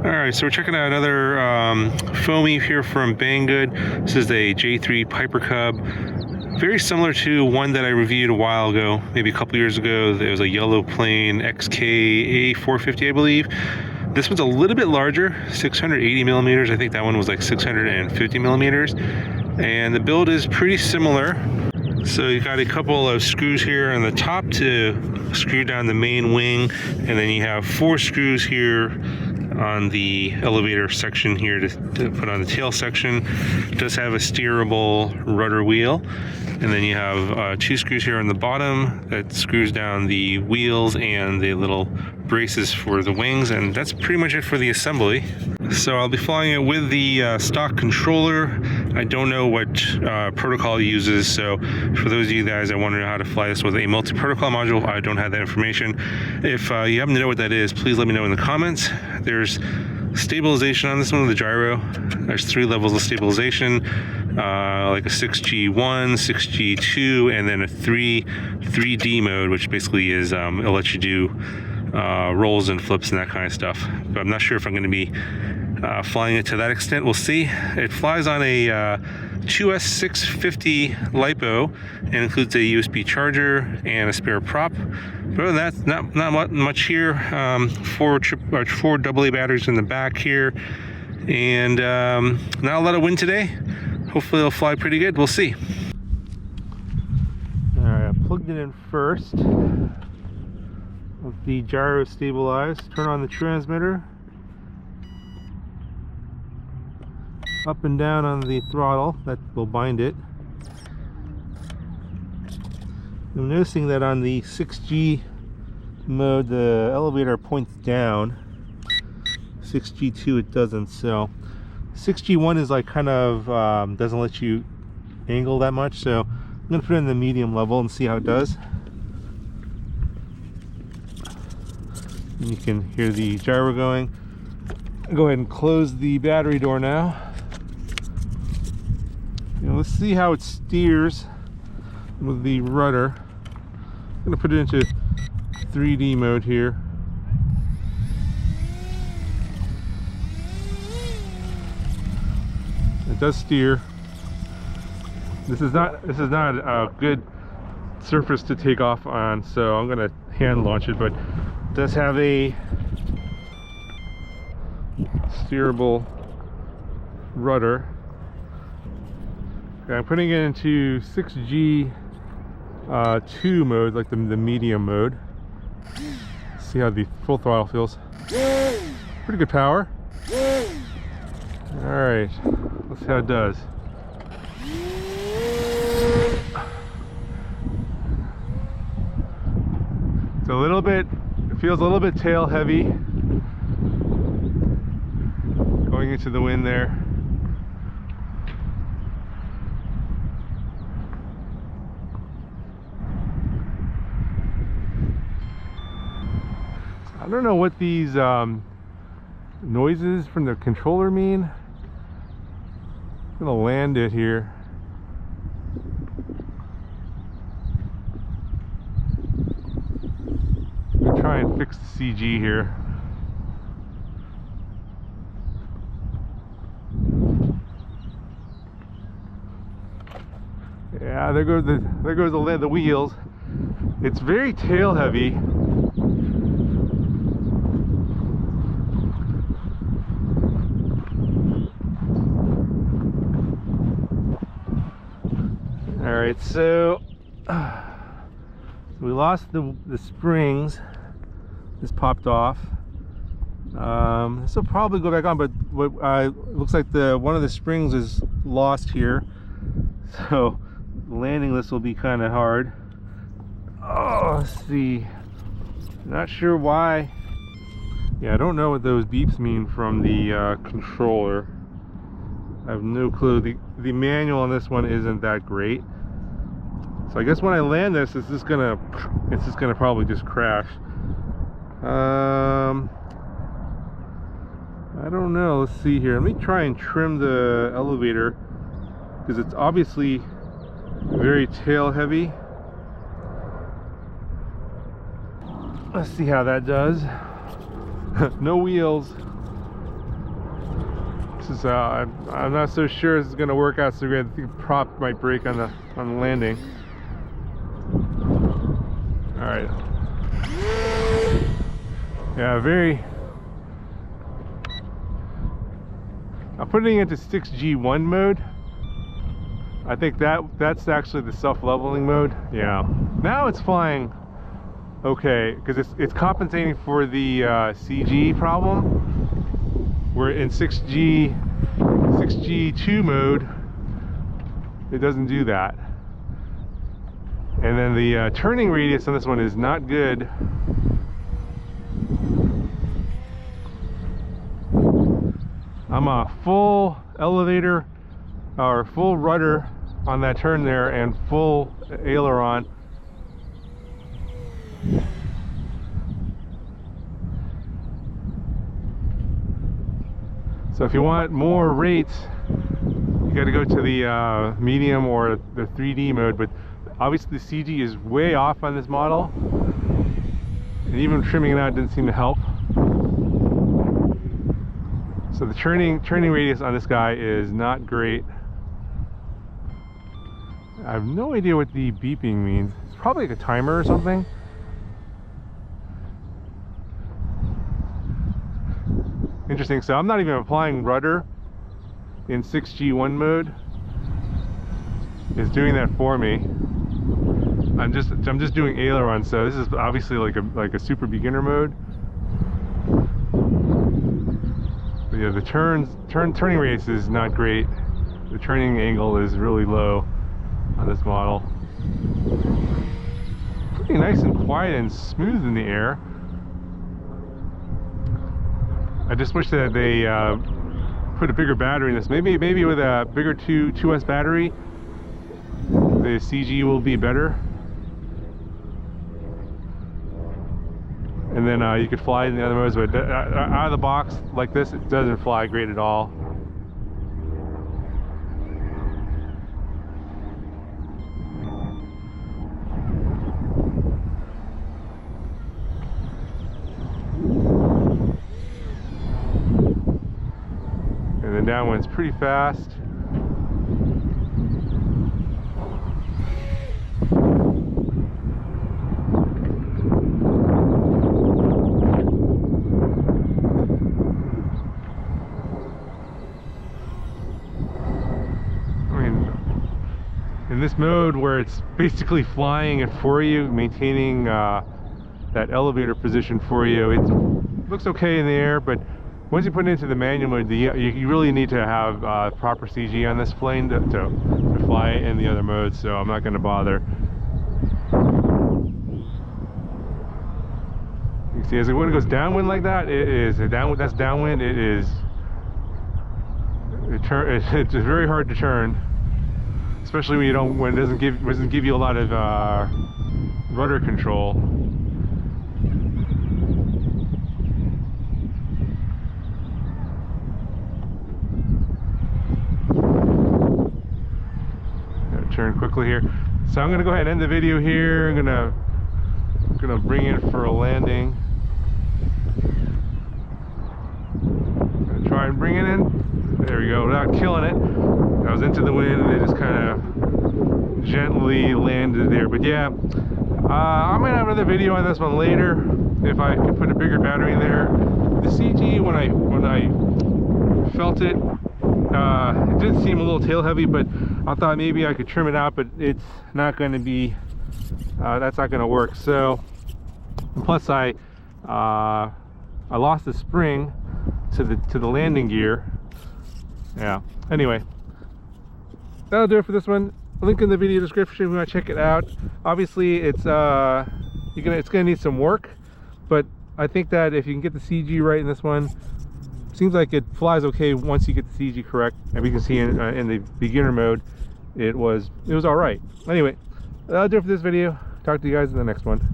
Alright, so we're checking out another foamy here from Banggood. This is a J-3 Piper Cub. Very similar to one that I reviewed a while ago, maybe a couple years ago. There was a yellow plane XK A450, I believe. This one's a little bit larger, 680 millimeters. I think that one was like 650 millimeters. And the build is pretty similar. So you got a couple of screws here on the top to screw down the main wing, and then you have 4 screws here on the elevator section here to put on the tail section. It does have a steerable rudder wheel, and then you have 2 screws here on the bottom that screws down the wheels and the little braces for the wings, and that's pretty much it for the assembly. So I'll be flying it with the stock controller. I don't know what protocol it uses, so for those of you guys that wonder how to fly this with a multi-protocol module, I don't have that information. If you happen to know what that is, please let me know in the comments. There's stabilization on this one with the gyro. There's 3 levels of stabilization, like a 6G1, 6G2, and then a 3D mode, which basically is it'll let you do rolls and flips and that kind of stuff. But I'm not sure if I'm going to be flying it to that extent. We'll see. It flies on a 2S650 LiPo and includes a USB charger and a spare prop. But other than that, not much here. 4 AA batteries in the back here, and not a lot of wind today. Hopefully it'll fly pretty good. We'll see. All right, I plugged it in first with the gyro stabilized. Turn on the transmitter. Up and down on the throttle, that will bind it. I'm noticing that on the 6G mode the elevator points down. 6G2 it doesn't, so 6G1 is like kind of doesn't let you angle that much, so I'm gonna put it in the medium level and see how it does. And you can hear the gyro going. Go ahead and close the battery door now. Let's see how it steers with the rudder. I'm going to put it into 3D mode here. It does steer. This is not a good surface to take off on, so I'm going to hand launch it, but it does have a steerable rudder. Okay, I'm putting it into 6G 2 mode, like the medium mode. See how the full throttle feels. Pretty good power. Alright, let's see how it does. It's a little bit, it feels a little bit tail heavy going into the wind there. I don't know what these noises from the controller mean. I'm gonna land it here. I'm gonna try and fix the CG here. Yeah, there goes the wheels. It's very tail heavy. Alright, so we lost the springs. This popped off. This will probably go back on, but what looks like one of the springs is lost here, so landing this will be kind of hard. Oh, let's see. Not sure why. Yeah, I don't know what those beeps mean from the controller. I have no clue. The manual on this one isn't that great. So I guess when I land this, it's just gonna probably just crash. I don't know. Let's see here. Let me try and trim the elevator, because it's obviously very tail heavy. Let's see how that does. No wheels. This is I'm not so sure this is going to work out so good. I think the prop might break on the landing. All right. Yeah, I'm putting it into 6G1 mode. I think that's actually the self-leveling mode. Yeah. Now it's flying okay because it's compensating for the CG problem. We're in 6G2 mode. It doesn't do that. And then the turning radius on this one is not good. I'm a full elevator or full rudder on that turn there and full aileron. So if you want more rates, you got to go to the medium or the 3D mode, but obviously the CG is way off on this model, and even trimming it out didn't seem to help. So the turning radius on this guy is not great. I have no idea what the beeping means. It's probably like a timer or something. Interesting. So I'm not even applying rudder in 6G1 mode. It's doing that for me. I'm just doing aileron. So this is obviously like a super beginner mode. But yeah, the turning radius is not great. The turning angle is really low on this model. Pretty nice and quiet and smooth in the air. I just wish that they put a bigger battery in this. Maybe with a bigger 2S battery, the CG will be better. And then you could fly in the other modes, but out of the box like this, it doesn't fly great at all. And then downwind's pretty fast. In this mode where it's basically flying it for you, maintaining that elevator position for you, it looks okay in the air, but once you put it into the manual mode, you really need to have proper CG on this plane to fly in the other modes, so I'm not going to bother. You can see as when it goes downwind like that, that's downwind. It's very hard to turn. Especially when it doesn't give you a lot of rudder control. Gotta turn quickly here. So I'm gonna go ahead and end the video here. I'm gonna bring it for a landing. Gonna try and bring it in. There we go, without killing it. I was into the wind and it just kind of gently landed there. But yeah, I'm gonna have another video on this one later if I can put a bigger battery in there. The CG, when I felt it, it did seem a little tail heavy, but I thought maybe I could trim it out, but it's not going to be. That's not going to work. So, and plus I lost the spring to the landing gear. Yeah. Anyway, that'll do it for this one. Link in the video description if you want to check it out. Obviously, it's gonna need some work, but I think that if you can get the CG right in this one, seems like it flies okay once you get the CG correct. And we can see in the beginner mode, it was all right. Anyway, that'll do it for this video. Talk to you guys in the next one.